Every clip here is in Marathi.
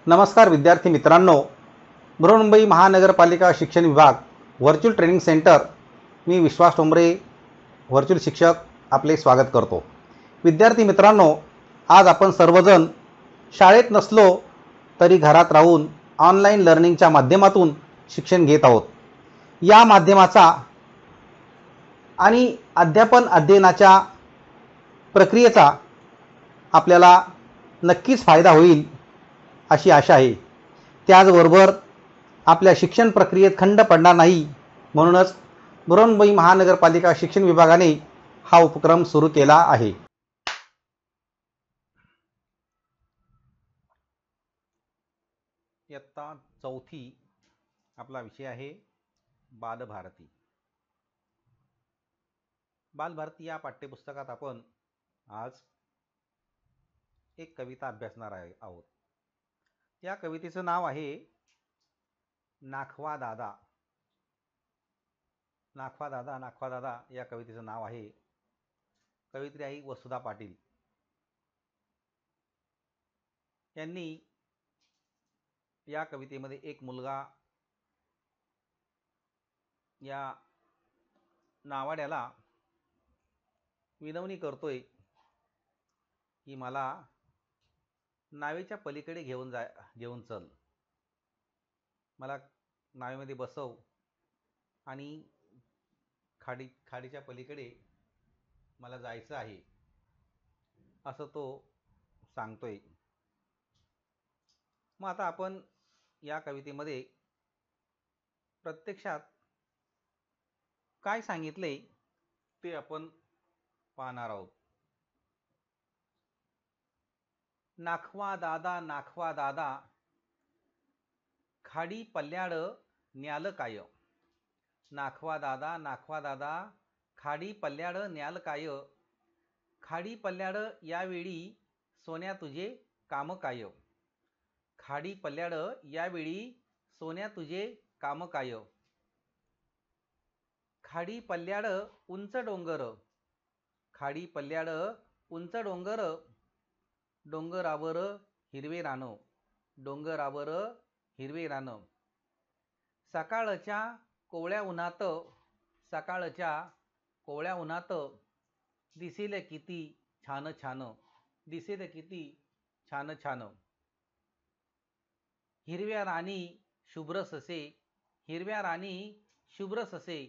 नमस्कार विद्यार्थी मित्रांनो, बृहन्मुंबई महानगरपालिका शिक्षण विभाग व्हर्च्युअल ट्रेनिंग सेंटर, मी विश्वास ठोंबरे व्हर्च्युअल शिक्षक आपले स्वागत करतो। विद्यार्थी मित्रांनो, आज आपण सर्वजण शाळेत नसलो तरी घरात राहून ऑनलाईन लर्निंगच्या माध्यमातून शिक्षण घेत आहोत। या माध्यमाचा आणि अध्यापन अध्ययनाच्या प्रक्रियेचा आपल्याला नक्कीच फायदा होईल अशी आशा आहे। त्याचबरोबर आपल्या शिक्षण प्रक्रियेत खंड पडणार नाही, म्हणूनच बृहन्मुंबई महानगरपालिका शिक्षण विभागाने हा उपक्रम सुरू केला आहे। इयत्ता चौथी आपला विषय आहे बालभारती। बालभारती या पाठ्यपुस्तकात आपण आज एक कविता अभ्यासणार आहोत। या कवितेचं नाव आहे नाखवा दादा। नाखवा दादा नाखवा दादा या कवितेचं नाव आहे। कवयित्री आई वसुधा पाटील यांनी या कवितेमध्ये एक मुलगा या नावाड्याला विनवणी करतोय की मला नावेच्या पलीकडे घेऊन चल, मला नावेमध्ये बसव आणि खाडीच्या पलीकडे मला जायचं आहे, असं तो सांगतोय। मग आता आपण या कवितेमध्ये प्रत्यक्षात काय सांगितले ते आपण पाहणार आहोत। नाखवा दादा खाडी पल्ल्याड न्याल काय। नाखवा दादा खाडी पल्ल्याड न्याल काय। खाडी पल्ल्याड यावेळी सोन्या तुझे काम काय। खाडी पल्ल्याड यावेळी सोन्या तुझे काम काय। खाडी पल्ल्याड उंच डोंगर, खाडी पल्ल्याड उंच डोंगर, डोंगरावर हिरवे रान, डोंगरावर हिरवे रान। सकाळच्या कोवळ्या उन्हात, सकाळच्या कोवळ्या उन्हात दिसेल किती छान छान, दिसेल किती छान छान। हिरव्या राणी शुभ्र ससे, हिरव्या राणी शुभ्र ससे।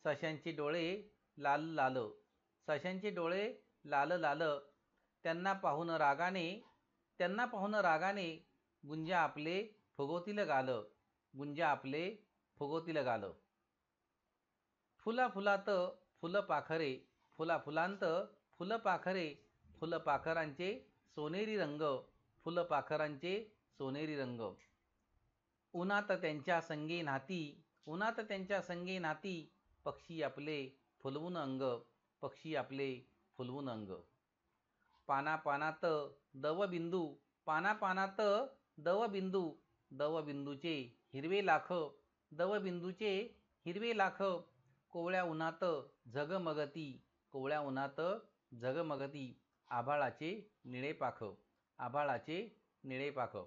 सशांचे डोळे लाल लाल, सशांचे डोळे लाल लाल। त्यांना पाहून रागाने गुंजा आपले फुगवतील गाल, गुंजा आपले फुगवतील गाल। फुला फुलात फुलपाखरे, फुला फुलांत फुलपाखरे, फुलपाखरांचे सोनेरी रंग, फुलपाखरांचे सोनेरी रंग। उन्हात त्यांच्या संगे नाती, उन्हात त्यांच्या संगे नाती। पक्षी आपले फुलवून अंग, पक्षी आपले फुलवून अंग। पाना पानात दवबिंदू, पाना पानात दवबिंदू, दवबिंदूचे हिरवे लाख, दवबिंदूचे हिरवे लाख। कोवळ्या उन्हात झगमगती, कोवळ्या उन्हात झगमगती। आभाळाचे निळे पाख, आभाळाचे निळे पाख।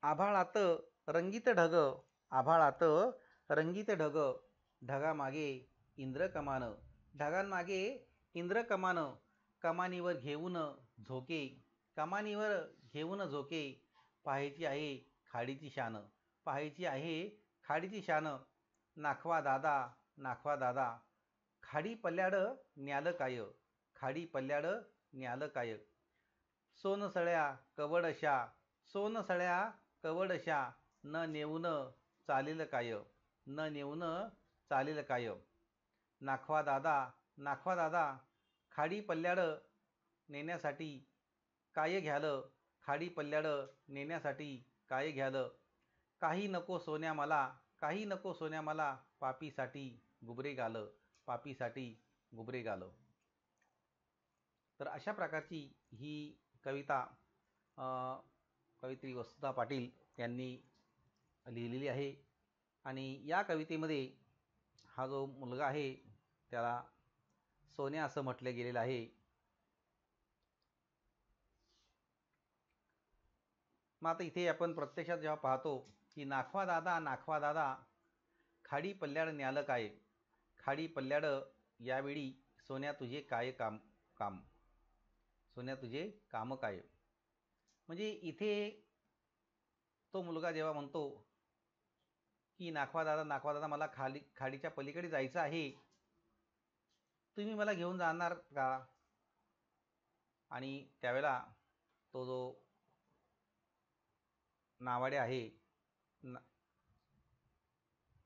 आभाळात रंगीत ढग, आभाळात रंगीत ढग। ढगामागे इंद्रकमान, ढगांमागे इंद्रकमान। कमानीवर घेऊन झोके, कमानीवर घेऊन झोके। पाहायची आहे खाडीची शान, पाहायची आहे खाडीची शान। नाखवा दादा खाडी पल्ल्याड न्याल काय, खाडी पल्ल्याड न्याल काय। सोनसळ्या कवडशा, सोनसळ्या कवडशा। न नेऊन चालेल काय, न नेऊन चालेल काय। नाखवा दादा खाडी पल्ल्याड नेण्यासाठी काय घ्याल, खाडी पल्ल्याड नेण्यासाठी काय घ्याल। काही नको सोन्या मला, काही नको सोन्या मला। पापीसाठी गुबरे गाल, पापीसाठी गुबरे गाल। तर अशा प्रकारची ही कविता कवयित्री वसुधा पाटील यांनी लिहिलेली आहे। आणि या कवितेमध्ये हा जो मुलगा आहे त्याला सोन्या असं म्हटले गेलेलं आहे। मग आता इथे आपण प्रत्यक्षात जेव्हा पाहतो की नाखवा दादा खाडी पल्ल्याड न्यालं काय, खाडी पल्ल्याड यावेळी सोन्या तुझे काय काम काम, सोन्या तुझे काम काय. म्हणजे इथे तो मुलगा जेव्हा म्हणतो की नाखवा दादा मला खाडीच्या पलीकडे जायचं आहे, तुम्ही मला घेऊन जाणार का. आणि त्यावेळेला तो जो नावाडे आहे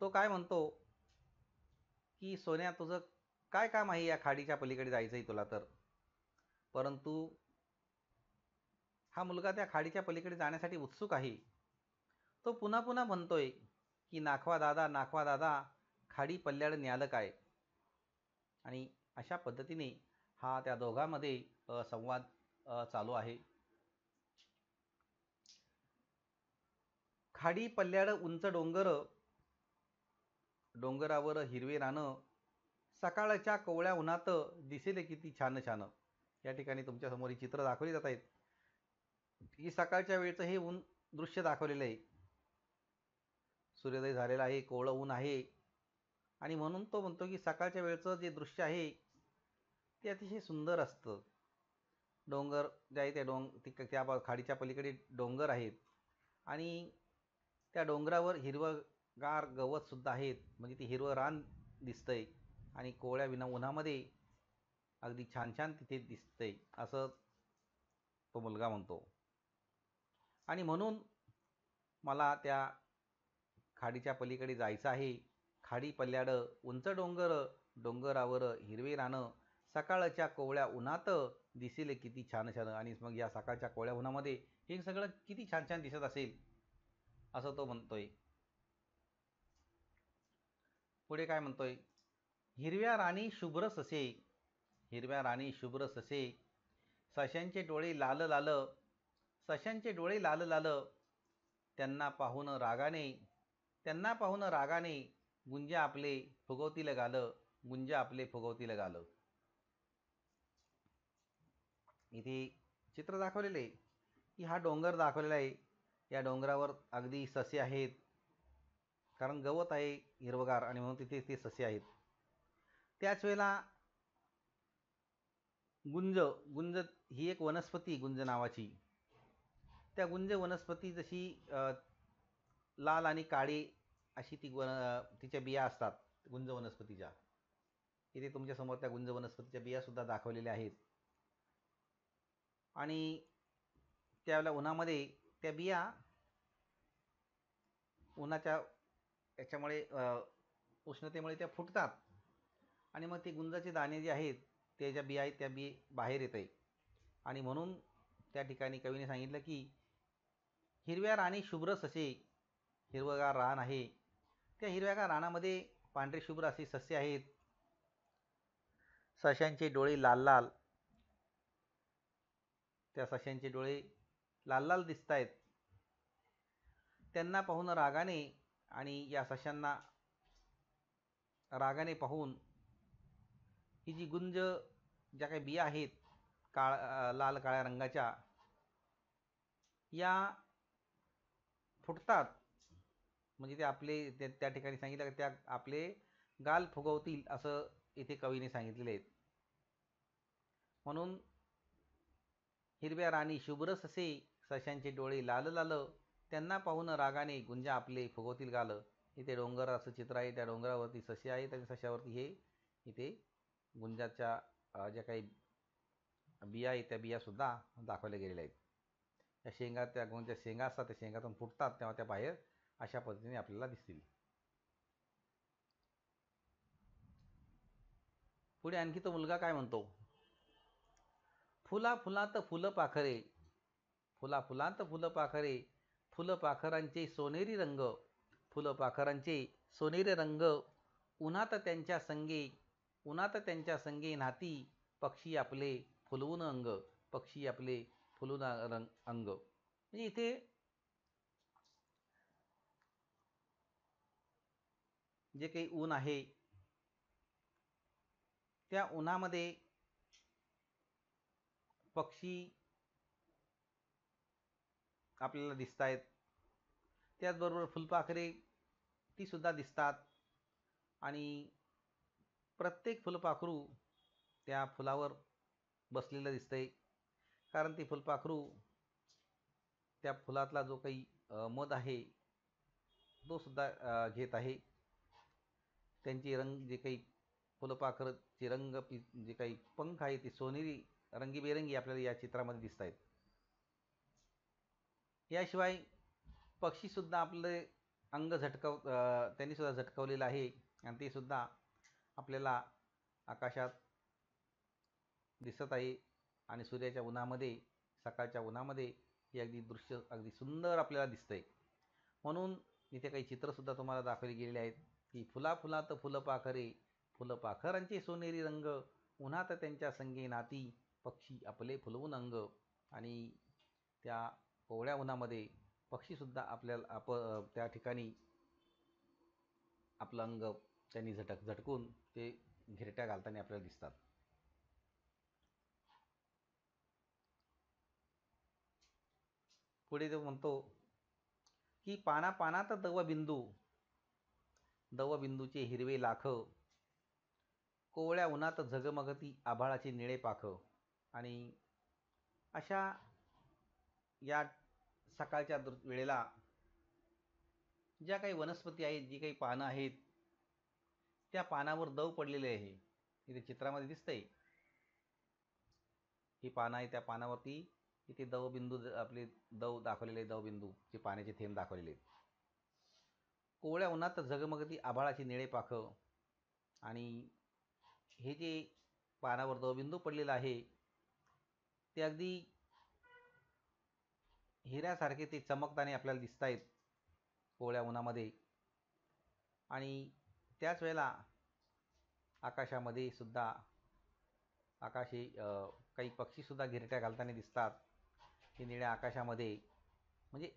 तो काय म्हणतो की सोन्या तुझं काय काम आहे या खाडीच्या पलीकडे जायचं आहे तुला तर. परंतु हा मुलगा त्या खाडीच्या पलीकडे जाण्यासाठी उत्सुक आहे. तो पुन्हा पुन्हा म्हणतोय की नाखवा दादा खाडी पल्ल्याड न्यालं काय. आणि अशा पद्धतीने हा त्या दोघांमध्ये संवाद चालू आहे. खाडी पल्ल्याड उंच डोंगर, डोंगरावर हिरवे रानं, सकाळच्या कोवळ्या उन्हात दिसेल किती छान छान. या ठिकाणी तुमच्यासमोर ही चित्र दाखवली जात आहेत. ही सकाळच्या वेळचं हे ऊन दृश्य दाखवलेलं आहे. सूर्योदय झालेला आहे, कोवळं ऊन आहे. आणि म्हणून तो म्हणतो की सकाळच्या वेळचं जे दृश्य आहे ते अतिशय सुंदर असतं. डोंगर जे आहे त्या खाडीच्या पलीकडे डोंगर आहेत आणि त्या डोंगरावर हिरवंगार गवतसुद्धा आहेत. म्हणजे ते हिरवं रान दिसतंय आणि कोवळ्या उन्हामध्ये अगदी छान छान तिथे दिसतंय असं तो मुलगा म्हणतो. आणि म्हणून मला त्या खाडीच्या पलीकडे जायचं आहे. खाडी पल्ल्याड उंच डोंगर, डोंगरावर हिरवे रानं, सकाळच्या कोवळ्या उन्हात दिसेल किती छान छान. आणि मग या सकाळच्या कोवळ्या उन्हामध्ये हे सगळं किती छान छान दिसत असेल असं तो म्हणतोय. पुढे काय म्हणतोय, हिरव्या राणी शुभ्र ससे, हिरव्या राणी शुभ्र ससे, सशांचे डोळे लाल लाल, सशांचे डोळे लाल लाल, त्यांना पाहून रागाने गुंज आपले फुगवतील गाल, गुंज आपले फुगवतील गाल. इथे चित्र दाखवलेले आहे की हा डोंगर दाखवलेला आहे. या डोंगरावर अगदी ससे आहेत, कारण गवत आहे हिरवगार आणि म्हणून तिथे ते ससे आहेत. त्याच वेळेला गुंज गुंज ही एक वनस्पती गुंज नावाची. त्या गुंज वनस्पती जशी लाल आणि काळी अशी तिच्या बिया असतात गुंज वनस्पतीच्या. इथे तुमच्यासमोर त्या गुंज वनस्पतीच्या बियासुद्धा दाखवलेल्या आहेत. आणि त्यावेळेला उन्हामध्ये त्या बिया उन्हाच्या याच्यामुळे उष्णतेमुळे त्या फुटतात आणि मग ते गुंजाचे दाणे जे आहेत ते ज्या बिया आहेत त्या बाहेर येत आहे. आणि म्हणून त्या ठिकाणी कवीने सांगितलं की हिरव्या राणी शुभ्र ससे, हिरवगार रान आहे. त्या हिरव्यागार रानामध्ये पांढरे शुभ्र असे सस्य आहेत. सशांचे डोळे लाल लाल, त्या सशांचे डोळे लाल लाल दिसत आहेत. त्यांना पाहून रागाने, आणि या सशांना रागाने पाहून ही जी गुंज ज्या काही बिया आहेत लाल काळ्या रंगाच्या, या फुटतात. म्हणजे ते आपले त्या ठिकाणी सांगितलं की त्या आपले गाल फुगवतील असं इथे कवीने सांगितलेले आहेत. म्हणून हिरव्या राणी शुभ्र ससे, सशांचे डोळे लाल लाल, त्यांना पाहून रागाने गुंज आपले फुगवतील गाल. इथे डोंगराचं चित्र आहे. त्या डोंगरावरती ससे आहेत आणि सशावरती हे इथे गुंजाच्या ज्या काही बिया आहेत त्या बियासुद्धा दाखवल्या गेलेल्या आहेत. त्या शेंगा, त्या गुंजा शेंगा असतात, त्या शेंगातून फुटतात तेव्हा त्या बाहेर अशा पद्धतीने आपल्याला दिसतील. पुढे आणखी तो मुलगा काय म्हणतो, फुला फुलांत फुलं पाखरे, फुला फुलांत फुलं पाखरे, फुलपाखरांचे सोनेरी रंग, फुलपाखरांचे सोनेरी रंग, उन्हात त्यांच्या संगे नाती, पक्षी आपले फुलवून अंग, पक्षी आपले फुलून अंग. म्हणजे इथे जे काही ऊन आहे त्या उन्हामध्ये पक्षी आपल्याला दिसत आहेत. त्याचबरोबर फुलपाखरे तीसुद्धा दिसतात आणि प्रत्येक फुलपाखरू त्या फुलावर बसलेलं दिसतंय, कारण ती फुलपाखरू त्या फुलातला जो काही मध आहे तो सुद्धा घेत आहे. त्यांची रंग जे काही फुलपाखरचे रंग जे काही पंख आहे ते सोनेरी रंगीबेरंगी आपल्याला या चित्रामध्ये दिसत आहेत. याशिवाय पक्षीसुद्धा आपले अंग त्यांनी सुद्धा झटकवलेलं आहे आणि ते सुद्धा आपल्याला आकाशात दिसत आहे. आणि सूर्याच्या उन्हामध्ये, सकाळच्या उन्हामध्ये हे अगदी दृश्य अगदी सुंदर आपल्याला दिसतंय. म्हणून इथे काही चित्रसुद्धा तुम्हाला दाखवली गेलेली आहेत की फुला फुलात फुलपाखरे, फुलपाखरांचे सोनेरी रंग, उन्हात त्यांच्या संगे नाती, पक्षी आपले फुलवून अंग. आणि त्या कोवळ्या उन्हामध्ये पक्षीसुद्धा आपल्याला त्या ठिकाणी आपलं अंग त्यांनी झटकून ते घिरट्या घालताना आपल्याला दिसतात. पुढे तो म्हणतो की पाना पानात दवबिंदूचे हिरवे लाख, कोवळ्या उन्हात झगमगती आभाळाचे निळे पाख. आणि अशा या सकाळच्या वेळेला ज्या काही वनस्पती आहेत, जी काही पानं आहेत, त्या पानावर दव पडलेले आहे. इथे चित्रामध्ये दिसतंय ही पानं आहे, त्या पानावरती इथे दवबिंदू आपले दव दाखवलेले, दवबिंदूचे पाण्याचे थेंब दाखवलेले आहेत. कोवळ्या उन्हात झगमगती आभाळाचे निळे पाख. आणि हे जे पानावर दवबिंदू पडलेलं आहे ते अगदी हिऱ्यासारखे ते चमकताना आपल्याला दिसत आहेत कोवळ्या उन्हामध्ये. आणि त्याच वेळेला आकाशामध्ये सुद्धा आकाशी काही पक्षीसुद्धा घिरट्या घालताना दिसतात हे निळ्या आकाशामध्ये. म्हणजे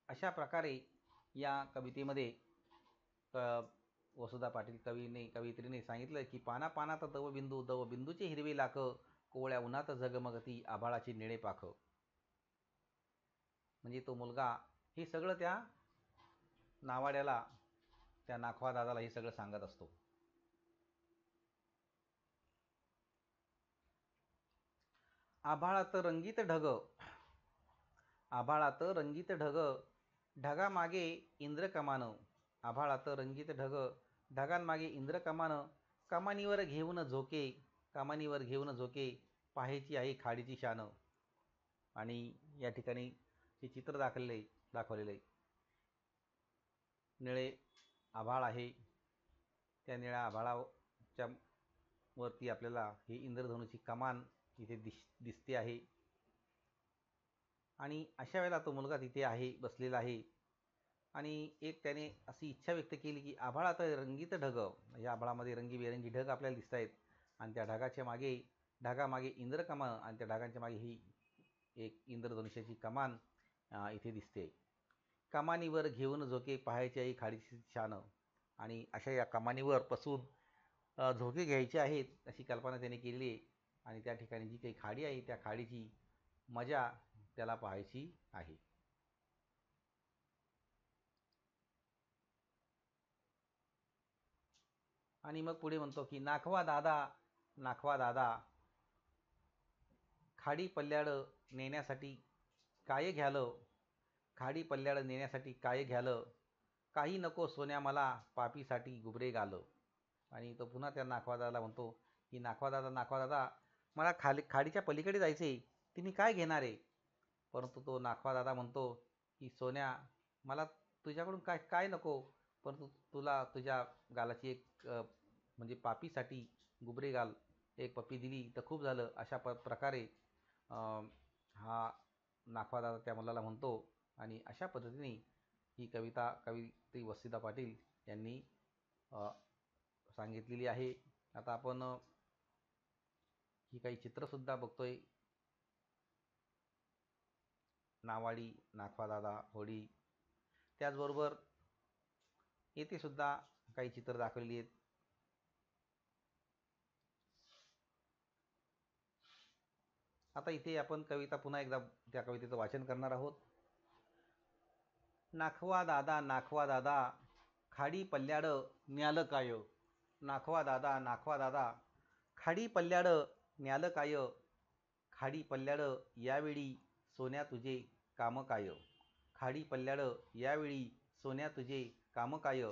अशा प्रकारे या कवितेमध्ये वसुधा पाटील कवयित्रीने सांगितलं की पाना पानात दवबिंदूचे हिरवे लाख, कोवळ्या उन्हात झगमगती आभाळाची निळे पाख. म्हणजे तो मुलगा हे सगळं त्या नावाड्याला, त्या नाखवा दादाला हे सगळं सांगत असतो. आभाळात रंगीत ढग, आभाळात रंगीत ढग, ढगामागे इंद्रकमान. आभाळात रंगीत ढग, ढगांमागे इंद्रकमान, कमानीवर घेऊन झोके, कमानीवर घेऊन झोके, पाहायची आहे खाडीची शान. आणि या ठिकाणी हे चित्र दाखवलेलं आहे. निळे आभाळ आहे, त्या निळ्या आभाळाच्या वरती आपल्याला ही इंद्रधनुची कमान इथे दिसते आहे. आणि अशा वेळेला तो मुलगा तिथे आहे, बसलेला आहे. आणि एक त्याने अशी इच्छा व्यक्त केली की आभाळात रंगीत ढग, या आभाळामध्ये रंगीबेरंगी ढग आपल्याला दिसत आहेत आणि त्या ढगामागे इंद्रकमान, आणि त्या ढगांच्या मागे ही एक इंद्रधनुष्याची कमान इथे दिसते. कमानीवर घेऊन झोके, पाहायची आहे खाडीची शान. आणि अशा या कमानीवर बसून झोके घ्यायचे आहेत अशी कल्पना त्याने केलेली आहे. आणि त्या ठिकाणी जी काही खाडी आहे त्या खाडीची मजा त्याला पाहायची आहे. आणि मग पुढे म्हणतो की नाखवा दादा, खाडी पल्ल्याड नेण्यासाठी काय घ्याल, खाडी पल्ल्याड नेण्यासाठी काय घ्याल, काही नको सोन्या मला पापीसाठी गुबरे गाल. आणि तो पुन्हा त्या नाखवा दादाला म्हणतो की नाखवा दादा, मला खाडीच्या पलीकडे जायचे, ते मी काय घेणार आहे. परंतु तो नाखवा दादा म्हणतो की सोन्या, मला तुझ्याकडून काय नको, परंतु तुला तुझ्या गालाची एक म्हणजे पापीसाठी गुबरे गाल, एक पप्पी दिली तर खूप झालं. अशा प्रकारे हा नाखवा दादा त्या मुलाला म्हणतो. आणि अशा पद्धतीने ही कवित्री वसुधा पाटील यांनी सांगितलेली आहे. आता आपण ही काही चित्रसुद्धा बघतोय. नावाडी, नाखवा दादा, होडी, त्याचबरोबर येथे सुद्धा काही चित्र दाखवलेली आहेत. आता इथे आपण कविता पुन्हा एकदा त्या कवितेचं वाचन करणार आहोत. नाखवा दादा खाडी पल्ल्याड न्यालं काय. नाखवा दादा खाडी पल्ल्याड न्यालं काय. खाडी पल्ल्याड यावेळी सोन्या तुझे काम काय. खाडी पल्ल्याड यावेळी सोन्या तुझे काम काय.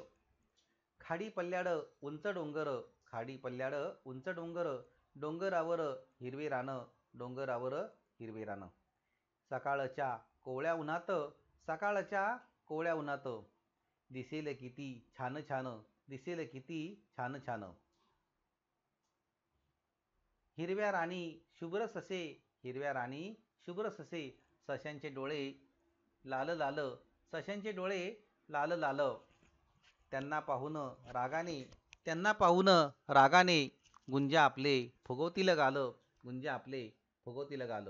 खाडी पल्ल्याड उंच डोंगर, खाडी पल्ल्याड उंच डोंगर, डोंगरावर हिरवे रान, डोंगरावर हिरवे रान. सकाळच्या कोवळ्या उन्हात, सकाळच्या कोवळ्या उन्हात दिसेल किती छान छान, दिसेल किती छान छान. हिरव्या राणी शुभ्र ससे, हिरव्या राणी शुभ्र ससे, सशांचे डोळे लाल लाल, सशांचे डोळे लाल लाल. त्यांना पाहून रागाने, त्यांना पाहून रागाने गुंजा आपले फुगवतील गाल, गुंजा आपले फुगवतील गाल.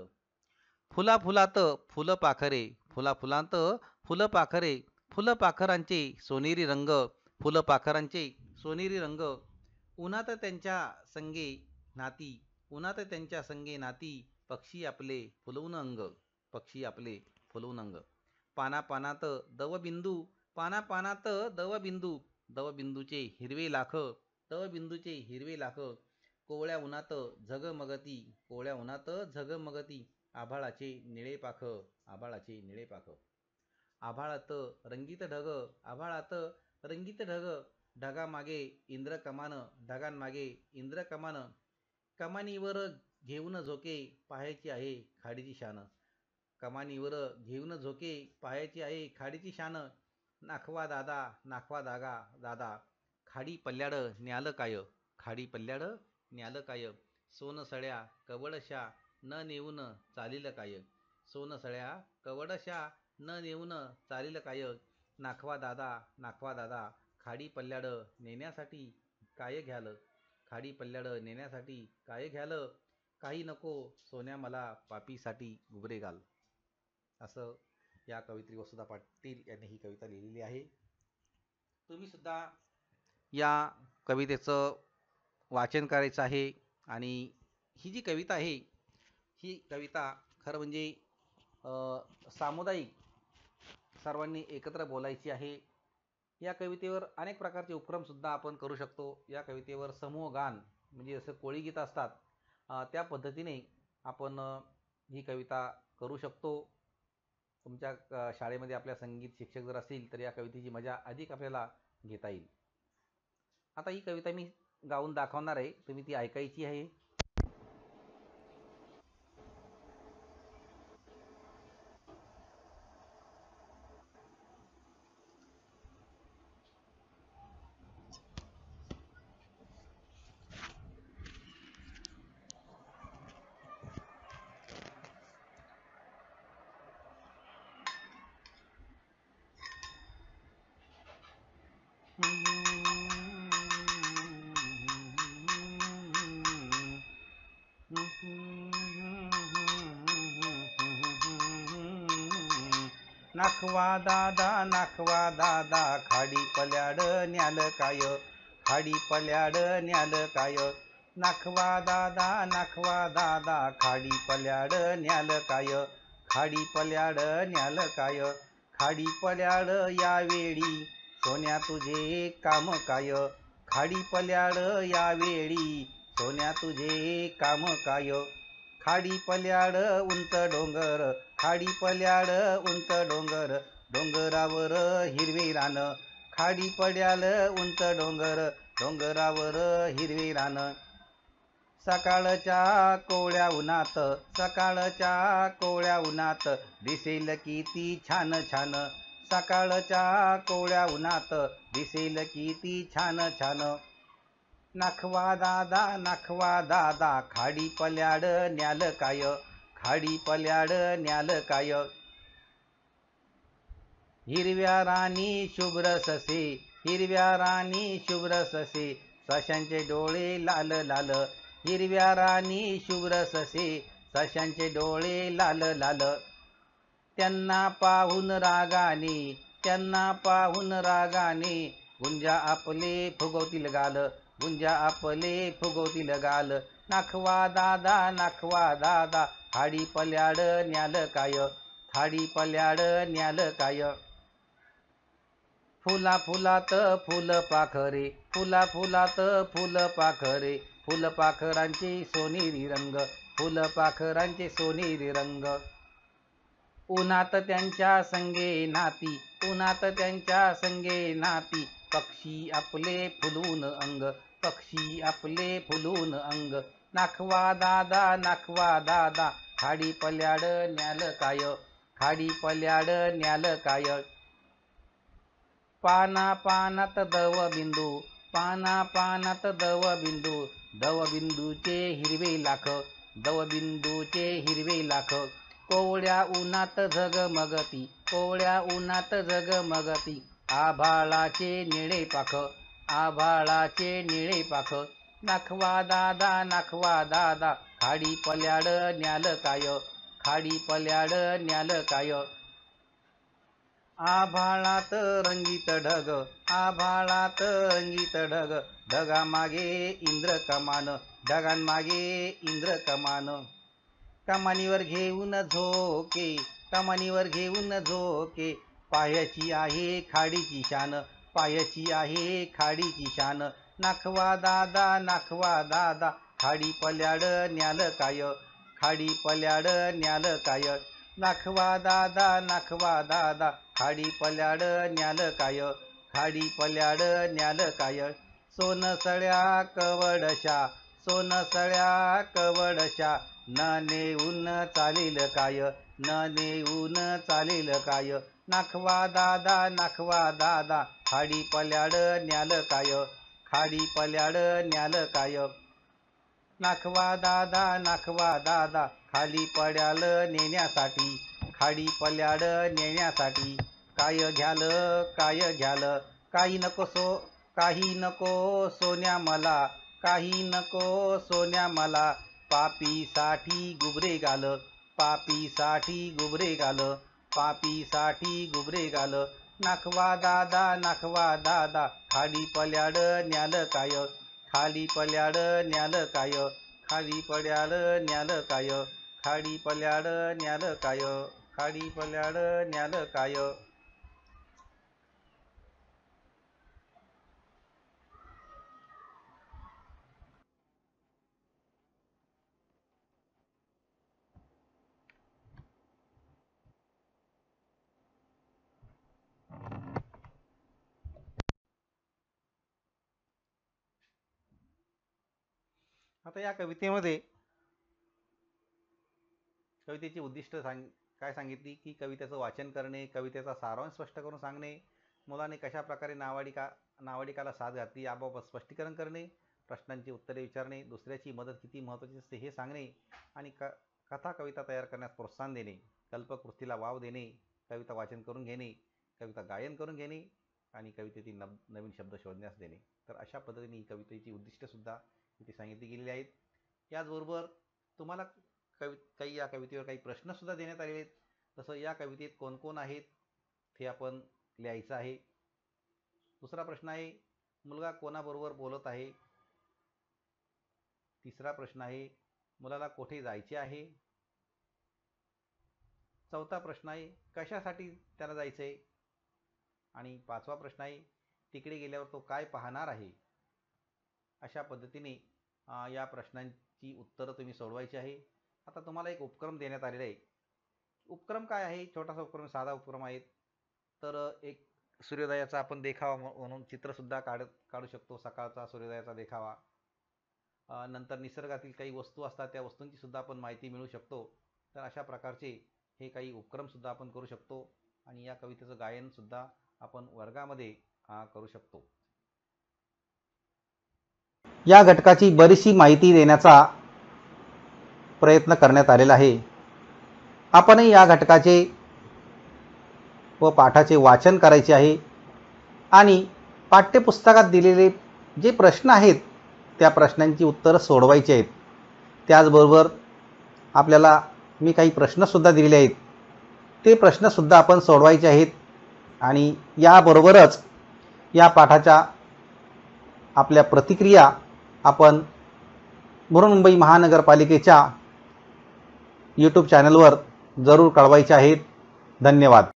फुला फुलात फुलपाखरे, फुला फुलांत फुलपाखरे, फुलपाखरांचे सोनेरी रंग, फुलपाखरांचे सोनेरी रंग. उन्हात त्यांच्या संगे नाती, उन्हात त्यांच्या संगे नाती, पक्षी आपले फुलवून अंग, पक्षी आपले फुलवून अंग. पाना पानात दवबिंदू, पाना पानात दवबिंदू, दवबिंदूचे हिरवे लाख, दवबिंदूचे हिरवे लाख. कोवळ्या उन्हात झगमगती, कोवळ्या उन्हात झगमगती, आभाळाचे निळे पाख, आभाळाचे निळे पाख. आभाळात रंगीत ढग, आभाळात रंगीत ढग, ढगामागे इंद्रकमान, ढगांमागे इंद्रकमान. कमानीवर घेऊन झोके पाहायची आहे खाडीची शान, कमानीवर घेऊन झोके पाहायची आहे खाडीची शान. नाखवा दादा खाडी पल्ल्याड न्यालं काय. खाडी पल्ल्याड न्यालं काय. सोनसळ्या कवडशा न नेऊन चालील काय. सोनसळ्या कवडशा न नेऊन चालील काय. नाखवा दादा खाडी पल्ल्याड नेण्यासाठी काय घ्याल, खाडी पल्ल्याड नेण्यासाठी काय घ्याल. काही नको सोन्या मला पापीसाठी गुबरे घाल. असं या कवयित्री वसुधा पाटील यांनी ही कविता लिहिलेली आहे. तुम्ही सुद्धा या कवितेचं वाचन करायचं आहे. आणि ही जी कविता आहे, ही कविता खरं म्हणजे सामुदायिक सर्वांनी एकत्र बोलायची आहे. या कवितेवर अनेक प्रकारचे उपक्रमसुद्धा आपण करू शकतो. या कवितेवर समूह गान म्हणजे जसं कोळी गीत असतात त्या पद्धतीने आपण ही कविता करू शकतो. तुमच्या शाळेमध्ये आपल्या संगीत शिक्षक जर असतील तर या कवितेची मजा अधिक आपल्याला घेता येईल. आता ही कविता मी गाऊन दाखवणार आहे, तुम्ही ती ऐकायची आहे. नाखवा दादा खाडी पल्याड न्याल काय. खाडी पल्याड न्याल काय. नाखवा दादा खाडी पल्याड न्याल काय. खाडी पल्याड न्याल काय. खाडी पल्याड यावेळी सोन्या तुझे काम काय. खाडी पल्याड यावेळी सोन्या तुझे काम काय. खाडी पल्याड उंच डोंगर, खाडी पल्याड उंच डोंगर, डोंगरावर हिरवे रान. खाडी पल्याड उंच डोंगर, डोंगरावर हिरवे रान. सकाळच्या कोवळ्या उन्हात, सकाळच्या कोवळ्या उन्हात दिसेल किती छान छान. सकाळच्या कोवळ्या उन्हात दिसेल किती छान छान. नाखवा दादा खाडी पल्याड न्याल काय. खाडी पल्याड न्याल काय. हिरव्या राणी शुभ्र ससे, हिरव्या राणी शुभ्र ससे, सशांचे डोळे लाल लाल. हिरव्या राणी शुभ्र ससे, सशांचे डोळे लाल लाल. त्यांना पाहून रागाने, त्यांना पाहून रागाने गुंजा आपले फुगवतील गाल, गुंजा आपले फुगवतील गाल. नाखवा दादा खाडी पल्याड न्याल काय. खाडी पल्याड न्याल काय. फुला फुलात फुलपाखरे, फुला फुलात फुलपाखरे, फुलपाखरांचे सोनेरी रंग, फुलपाखरांचे सोनेरी रंग. उन्हात त्यांच्या संगे नाती, उन्हात त्यांच्या संगे नाती, पक्षी आपले फुलून अंग, पक्षी आपले फुलून अंग. नाखवा दादा, नाखवा दादा, खाडी पल्याड न्याल काय, खाडी पल्याड न्याल काय. पाना पानात दवबिंदू, पाना पानात दवबिंदू, दवबिंदूचे हिरवे लाख, दवबिंदूचे हिरवे लाख. कोवळ्या उन्हात झगमगती, कोवळ्या उन्हात झगमगती, आभाळाचे निळे पाख, आभाळाचे निळे पाख. नाखवा दादा, नाखवा दादा, खाडी पल्याड न्याल काय, खाडी पल्याड न्याल काय. आभाळात रंगीत ढग, आभाळात रंगीत ढग, ढगामागे इंद्र कमान, ढगांमागे इंद्र कमान. कमानीवर घेऊन झोके, कमानीवर घेऊन झोके, पायाची आहे खाडीची शान, पायाची आहे खाडीची शान. नाखवा दादा, नाखवा दादा, खाडी पल्याड न्याल काय, खाडी पल्याड न्याल काय. नाखवा दादा, नाखवा दादा, खाडी पल्याड न्याल काय, खाडी पल्याड न्याल काय. सोनसळ्या कवडशा, सोनसळ्या कवडशा, न नेऊन चालेल काय, न नेऊन चालेल काय. नाखवा दादा, नाखवा दादा, खाडी पल्याड न्याल काय, खाडी पल्याड न्याल काय. नाखवा दादा, नाखवा दादा, खाली पड्याल नेण्यासाठी, खाडी पल्याड नेण्यासाठी. काय घ्याल, काय घ्याल, काही नको काही नको सोन्या मला, काही नको सोन्या मला. पापीसाठी गुबरे घाल, पापीसाठी गुबरे घाल, पापीसाठी गुबरे घाल. नाखवा दादा, नाखवा दादा, खाडी पल्याड न्याल काय, खाली पल्याड न्याल काय, खाली पल्याड न्याल काय, खाडी पल्याड न्याल काय, खाडी पल्याड न्याल काय. आता या कवितेमध्ये कवितेची उद्दिष्ट काय सांगितली की कवितेचं वाचन करणे, कवितेचा सारांश स्पष्ट करून सांगणे, मुलाने कशा प्रकारे नावाडिकाला साथ घातली याबाबत स्पष्टीकरण करणे, प्रश्नांची उत्तरे विचारणे, दुसऱ्याची मदत किती महत्त्वाची असते हे सांगणे आणि कथा कविता तयार करण्यास प्रोत्साहन देणे, कल्पकृतीला वाव देणे, कविता वाचन करून घेणे, कविता गायन करून घेणे आणि कवितेतील नवीन शब्द शोधण्यास देणे. तर अशा पद्धतीने ही कवितेची उद्दिष्टसुद्धा इथे सांगितली गेलेली आहेत. याचबरोबर तुम्हाला काही या कवितेवर काही प्रश्नसुद्धा देण्यात आलेले आहेत. जसं या कवितेत कोण कोण आहेत ते आपण लिहायचं आहे. दुसरा प्रश्न आहे मुलगा कोणाबरोबर बोलत आहे. तिसरा प्रश्न आहे मुलाला कुठे जायचे आहे. चौथा प्रश्न आहे कशासाठी त्याला जायचं आहे. आणि पाचवा प्रश्न आहे तिकडे गेल्यावर तो काय पाहणार आहे. अशा पद्धतीने या प्रश्नांची उत्तरं तुम्ही सोडवायची आहे. आता तुम्हाला एक उपक्रम देण्यात आलेला आहे. उपक्रम काय आहे, छोटासा उपक्रम, साधा उपक्रम आहे. तर एक सूर्योदयाचा आपण देखावा म्हणून चित्रसुद्धा काढू शकतो. सकाळचा सूर्योदयाचा देखावा. नंतर निसर्गातील काही वस्तू असतात त्या वस्तूंची सुद्धा आपण माहिती मिळू शकतो. तर अशा प्रकारचे हे काही उपक्रमसुद्धा आपण करू शकतो आणि या कवितेचं गायनसुद्धा आपण वर्गामध्ये करू शकतो. या घटकाची बरीचशी माहिती देण्याचा प्रयत्न करण्यात आलेला आहे. आपणही या घटकाचे व पाठाचे वाचन करायचे आहे आणि पाठ्यपुस्तकात दिलेले जे प्रश्न आहेत त्या प्रश्नांची उत्तरं सोडवायची आहेत. त्याचबरोबर आपल्याला मी काही प्रश्नसुद्धा दिलेले आहेत ते प्रश्नसुद्धा आपण सोडवायचे आहेत. आणि याबरोबरच या पाठाच्या आपल्या प्रतिक्रिया आपण बृहन्मुंबई महानगरपालिकेच्या यूट्यूब चॅनलवर जरूर कळवायच्या आहेत. धन्यवाद.